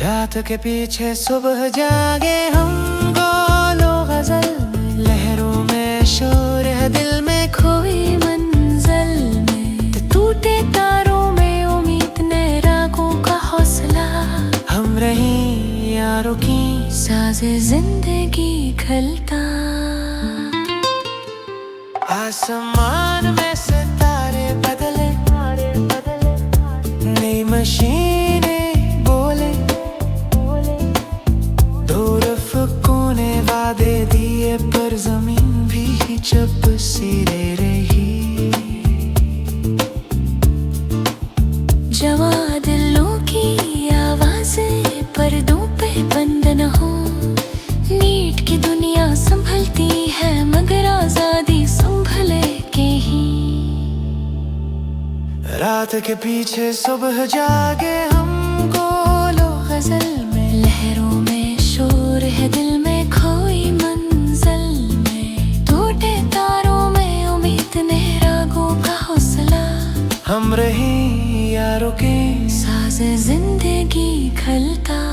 रात के पीछे सुबह जागे हम, बोलो गजल में लहरों में शोर है दिल में खोई मंजिल में तो टूटे तारों में उम्मीद ने रागों का हौसला। हम रही यारों की साज़े जिंदगी खलता। आसमान में सितारे बदले, नई मशीनें बोले, दो रफ़्कों ने वादे दिए पर जमीन भी चुप सी रही। जवा दिलों की आवाज़ें पर्दों पे बंद न हो। नीट की दुनिया संभलती है मगर आज़ादी संभले के ही। रात के पीछे सुबह जागे हम, गोलो गजल में लहरों में शोर है दिल में खोई मंजिल में। टूटे तारों में उम्मीद ने रागों का हौसला। हम रही यारों के साज़े जिंदगी खलता।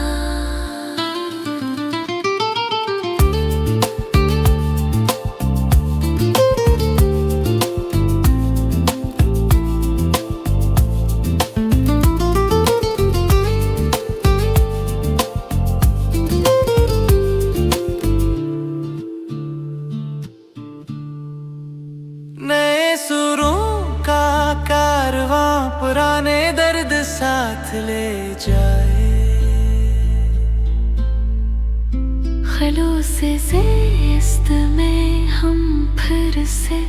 नए सुरों का कारवां पुराने दर्द साथ ले जाए। खलूस से इस्त में हम फिर से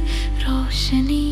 रोशनी